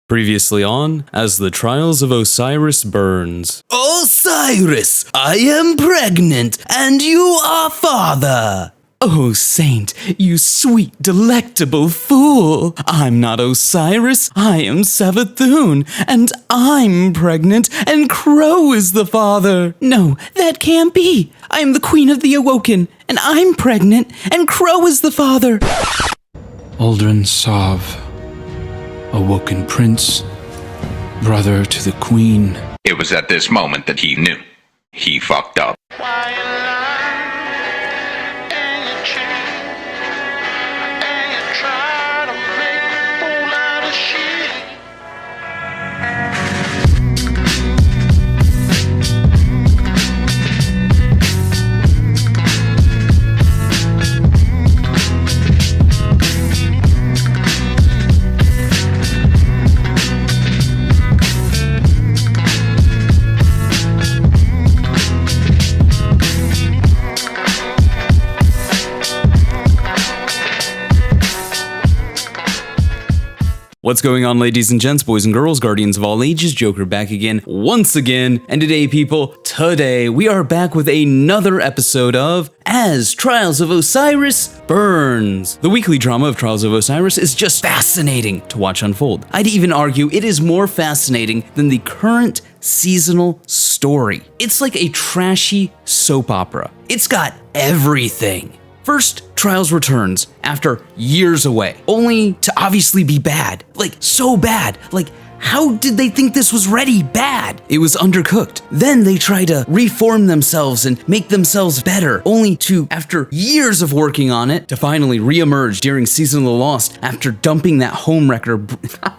Previously on, as the trials of Osiris burns. Osiris, I am pregnant, and you are father. Oh, Saint, you sweet, delectable fool! I'm not Osiris, I am Savathun, and I'm pregnant, and Crow is the father! No, that can't be! I am the Queen of the Awoken, and I'm pregnant, and Crow is the father! Aldrin Sav, Awoken Prince, brother to the Queen. It was at this moment that he knew. He fucked up. What's going on, ladies and gents, boys and girls, guardians of all ages, Joker back again, once again, and today we are back with another episode of As Trials of Osiris Burns. The weekly drama of Trials of Osiris is just fascinating to watch unfold. I'd even argue it is more fascinating than the current seasonal story. It's like a trashy soap opera. It's got everything. First, Trials returns after years away, only to obviously be bad. Like, so bad. Like, how did they think this was ready bad? It was undercooked. Then they try to reform themselves and make themselves better, only to, after years of working on it, to finally reemerge during Season of the Lost after dumping that homewrecker.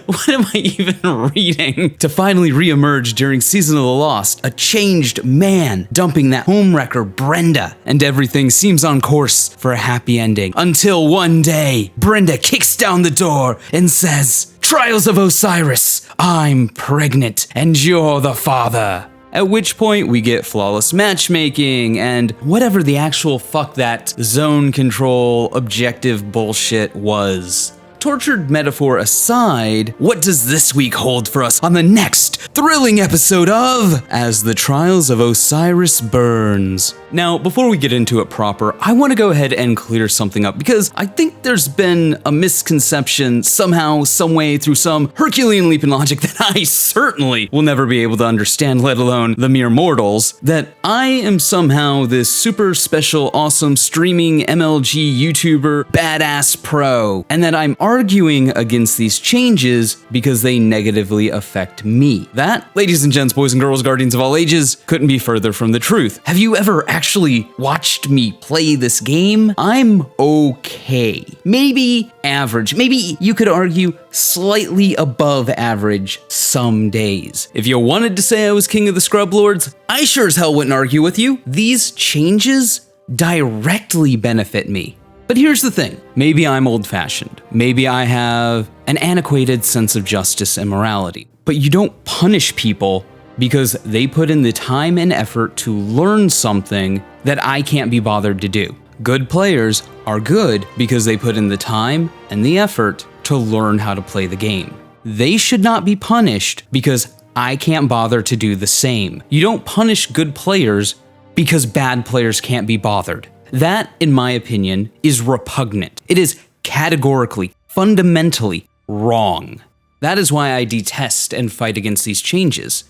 What am I even reading? To finally reemerge during Season of the Lost, a changed man dumping that homewrecker Brenda, and everything seems on course for a happy ending. Until one day, Brenda kicks down the door and says, "Trials of Osiris, I'm pregnant and you're the father." At which point we get flawless matchmaking and whatever the actual fuck that zone control objective bullshit was. Tortured metaphor aside, what does this week hold for us on the next thrilling episode of As the Trials of Osiris Burns? Now, before we get into it proper, I want to go ahead and clear something up because I think there's been a misconception somehow, someway, through some Herculean leap in logic that I certainly will never be able to understand, let alone the mere mortals, that I am somehow this super special, awesome streaming MLG YouTuber badass pro, and that I'm arguing against these changes because they negatively affect me. That, ladies and gents, boys and girls, guardians of all ages, couldn't be further from the truth. Have you ever actually watched me play this game? I'm okay. Maybe average. Maybe you could argue slightly above average some days. If you wanted to say I was king of the scrub lords, I sure as hell wouldn't argue with you. These changes directly benefit me. But here's the thing, maybe I'm old-fashioned, maybe I have an antiquated sense of justice and morality, but you don't punish people because they put in the time and effort to learn something that I can't be bothered to do. Good players are good because they put in the time and the effort to learn how to play the game. They should not be punished because I can't bother to do the same. You don't punish good players because bad players can't be bothered. That, in my opinion, is repugnant. It is categorically, fundamentally wrong. That is why I detest and fight against these changes.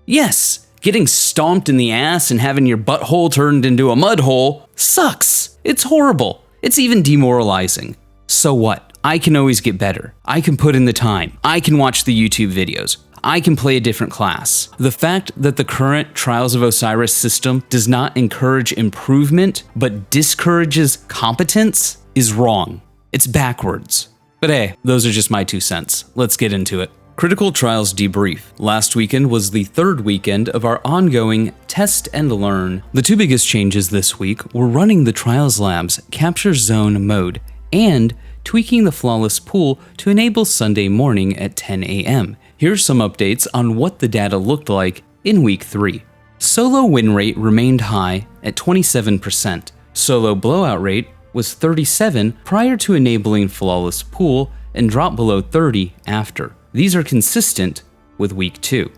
Yes, getting stomped in the ass and having your butthole turned into a mud hole sucks. It's horrible. It's even demoralizing. So what? I can always get better. I can put in the time. I can watch the YouTube videos. I can play a different class. The fact that the current Trials of Osiris system does not encourage improvement, but discourages competence is wrong. It's backwards. But hey, those are just my 2 cents. Let's get into it. Critical Trials Debrief. Last weekend was the third weekend of our ongoing Test and Learn. The 2 biggest changes this week were running the Trials Labs Capture Zone mode and tweaking the Flawless Pool to enable Sunday morning at 10 a.m. Here's some updates on what the data looked like in Week 3. Solo win rate remained high at 27%. Solo blowout rate was 37 prior to enabling Flawless Pool and dropped below 30 after. These are consistent with week 2.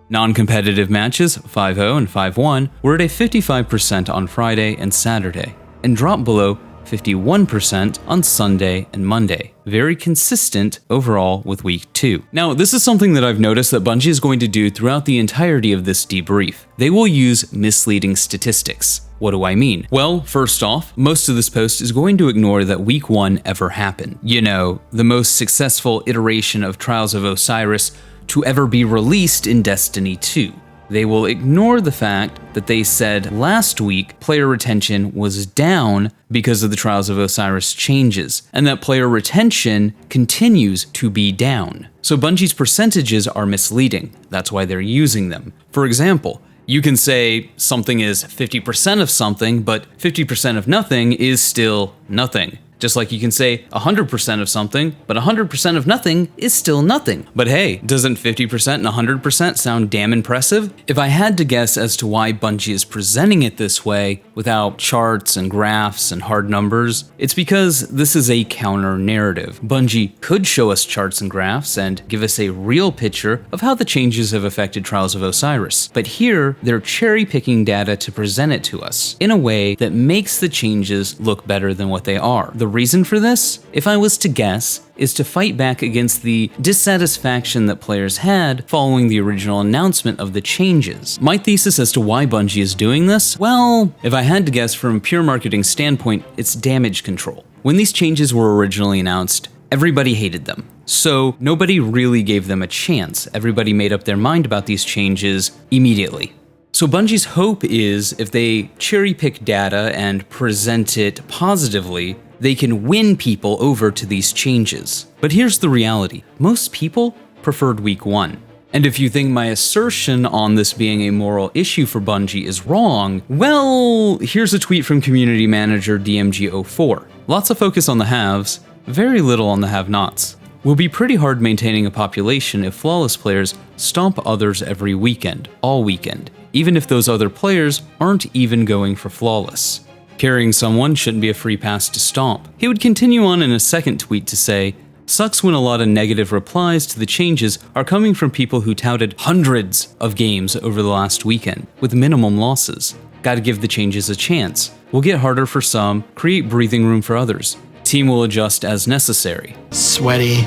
Non-competitive matches 5-0 and 5-1 were at a 55% on Friday and Saturday, and dropped below 51% on Sunday and Monday. Very consistent overall with week 2. Now, this is something that I've noticed that Bungie is going to do throughout the entirety of this debrief. They will use misleading statistics. What do I mean? Well, first off, most of this post is going to ignore that week 1 ever happened. You know, the most successful iteration of Trials of Osiris to ever be released in Destiny 2. They will ignore the fact that they said last week player retention was down because of the Trials of Osiris changes, and that player retention continues to be down. So Bungie's percentages are misleading. That's why they're using them. For example, you can say something is 50% of something, but 50% of nothing is still nothing. Just like you can say 100% of something, but 100% of nothing is still nothing. But hey, doesn't 50% and 100% sound damn impressive? If I had to guess as to why Bungie is presenting it this way, without charts and graphs and hard numbers, it's because this is a counter narrative. Bungie could show us charts and graphs and give us a real picture of how the changes have affected Trials of Osiris. But here, they're cherry-picking data to present it to us in a way that makes the changes look better than what they are. The reason for this, if I was to guess, is to fight back against the dissatisfaction that players had following the original announcement of the changes. My thesis as to why Bungie is doing this? Well, if I had to guess from a pure marketing standpoint, it's damage control. When these changes were originally announced, everybody hated them. So nobody really gave them a chance. Everybody made up their mind about these changes immediately. So Bungie's hope is if they cherry-pick data and present it positively, they can win people over to these changes. But here's the reality. Most people preferred week 1. And if you think my assertion on this being a moral issue for Bungie is wrong, well, here's a tweet from community manager DMG04. Lots of focus on the haves, very little on the have-nots. Will be pretty hard maintaining a population if flawless players stomp others every weekend, all weekend, even if those other players aren't even going for flawless. Carrying someone shouldn't be a free pass to stomp. He would continue on in a second tweet to say, sucks when a lot of negative replies to the changes are coming from people who touted hundreds of games over the last weekend, with minimum losses. Gotta give the changes a chance. Will get harder for some, create breathing room for others. Team will adjust as necessary. Sweaty,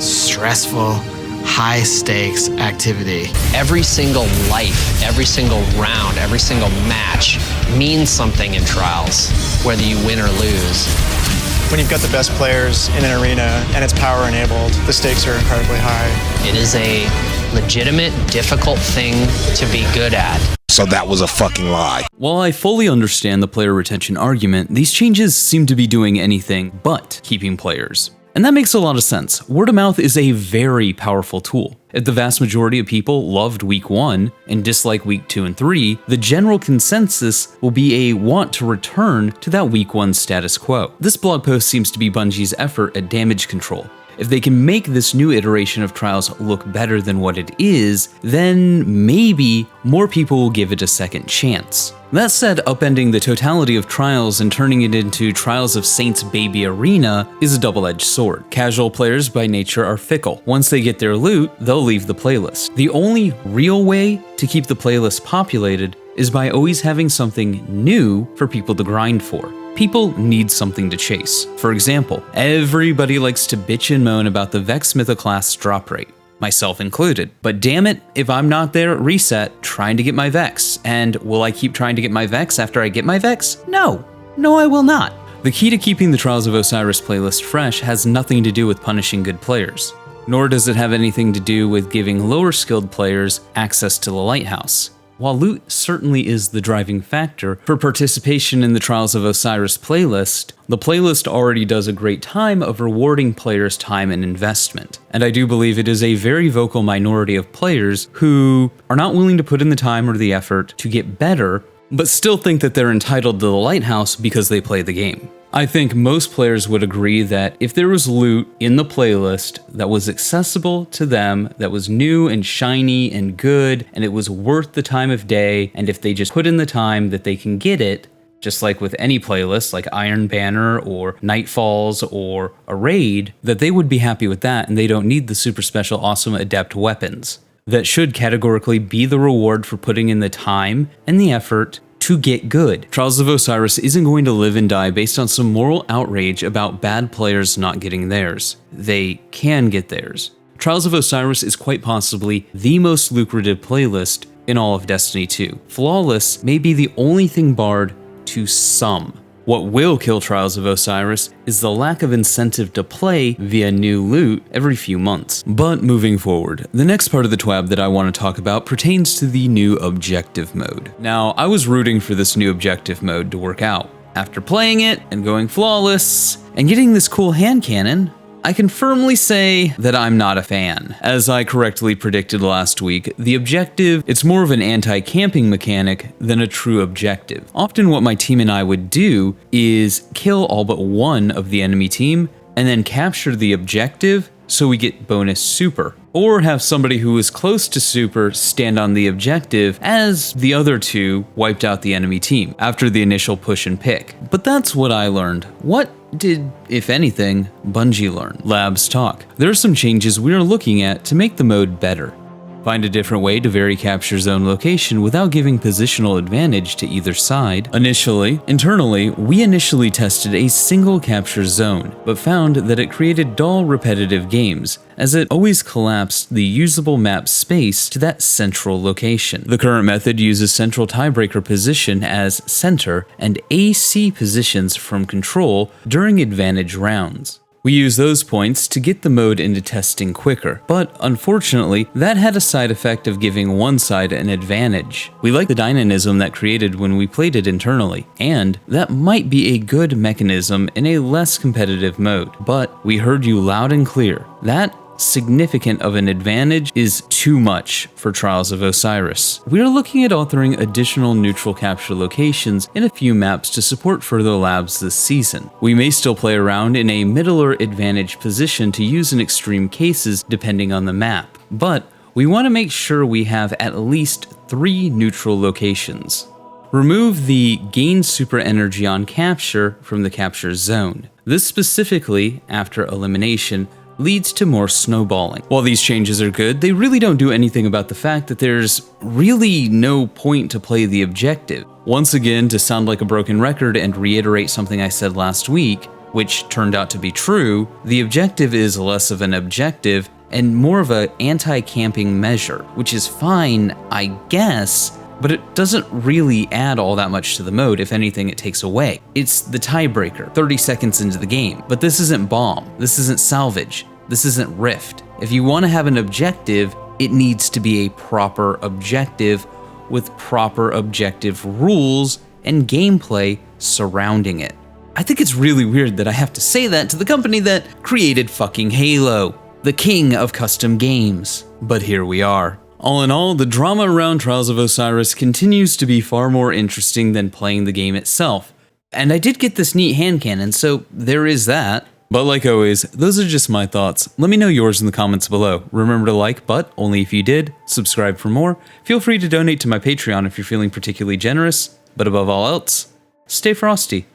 stressful, high stakes activity. Every single life, every single round, every single match means something in Trials, whether you win or lose. When you've got the best players in an arena and it's power enabled, the stakes are incredibly high. It is a legitimate, difficult thing to be good at. So that was a fucking lie. While I fully understand the player retention argument, these changes seem to be doing anything but keeping players. And that makes a lot of sense. Word of mouth is a very powerful tool. If the vast majority of people loved week 1 and dislike week 2 and 3, the general consensus will be a want to return to that week 1 status quo. This blog post seems to be Bungie's effort at damage control. If they can make this new iteration of Trials look better than what it is, then maybe more people will give it a second chance. That said, upending the totality of Trials and turning it into Trials of Saints Baby Arena is a double-edged sword. Casual players by nature are fickle. Once they get their loot, they'll leave the playlist. The only real way to keep the playlist populated is by always having something new for people to grind for. People need something to chase. For example, everybody likes to bitch and moan about the Vex Mythoclast drop rate, myself included. But damn it, if I'm not there at reset trying to get my Vex, and will I keep trying to get my Vex after I get my Vex? No, I will not. The key to keeping the Trials of Osiris playlist fresh has nothing to do with punishing good players, nor does it have anything to do with giving lower skilled players access to the Lighthouse. While loot certainly is the driving factor for participation in the Trials of Osiris playlist, the playlist already does a great time of rewarding players' time and investment. And I do believe it is a very vocal minority of players who are not willing to put in the time or the effort to get better, but still think that they're entitled to the Lighthouse because they play the game. I think most players would agree that if there was loot in the playlist that was accessible to them, that was new and shiny and good, and it was worth the time of day, and if they just put in the time that they can get it, just like with any playlist like Iron Banner or Nightfalls or a raid, that they would be happy with that and they don't need the super special awesome adept weapons. That should categorically be the reward for putting in the time and the effort to get good. Trials of Osiris isn't going to live and die based on some moral outrage about bad players not getting theirs. They can get theirs. Trials of Osiris is quite possibly the most lucrative playlist in all of Destiny 2. Flawless may be the only thing barred to some. What will kill Trials of Osiris is the lack of incentive to play via new loot every few months. But moving forward, the next part of the TWAB that I want to talk about pertains to the new objective mode. Now, I was rooting for this new objective mode to work out. After playing it and going flawless and getting this cool hand cannon, I can firmly say that I'm not a fan. As I correctly predicted last week, the objective, it's more of an anti-camping mechanic than a true objective. Often what my team and I would do is kill all but one of the enemy team and then capture the objective so we get bonus super. Or have somebody who is close to super stand on the objective as the other two wiped out the enemy team after the initial push and pick. But that's what I learned. What did, if anything, Bungie learn? Labs talk. There are some changes we are looking at to make the mode better. Find a different way to vary capture zone location without giving positional advantage to either side. Internally, we initially tested a single capture zone, but found that it created dull, repetitive games, as it always collapsed the usable map space to that central location. The current method uses central tiebreaker position as center and AC positions from control during advantage rounds. We use those points to get the mode into testing quicker, but unfortunately, that had a side effect of giving one side an advantage. We like the dynamism that created when we played it internally, and that might be a good mechanism in a less competitive mode, but we heard you loud and clear. That significant of an advantage is too much for Trials of Osiris. We are looking at authoring additional neutral capture locations in a few maps to support further labs this season. We may still play around in a middle or advantage position to use in extreme cases depending on the map, but we want to make sure we have at least 3 neutral locations. Remove the gain super energy on capture from the capture zone. This specifically, after elimination, leads to more snowballing. While these changes are good, they really don't do anything about the fact that there's really no point to play the objective. Once again, to sound like a broken record and reiterate something I said last week, which turned out to be true, the objective is less of an objective and more of an anti-camping measure, which is fine, I guess, but it doesn't really add all that much to the mode. If anything, it takes away. It's the tiebreaker 30 seconds into the game, but this isn't bomb, this isn't salvage, this isn't rift. If you want to have an objective, it needs to be a proper objective with proper objective rules and gameplay surrounding it. I think it's really weird that I have to say that to the company that created fucking Halo, the king of custom games. But here we are. All in all, the drama around Trials of Osiris continues to be far more interesting than playing the game itself. And I did get this neat hand cannon, so there is that. But like always, those are just my thoughts. Let me know yours in the comments below. Remember to like, but only if you did. Subscribe for more. Feel free to donate to my Patreon if you're feeling particularly generous. But above all else, stay frosty.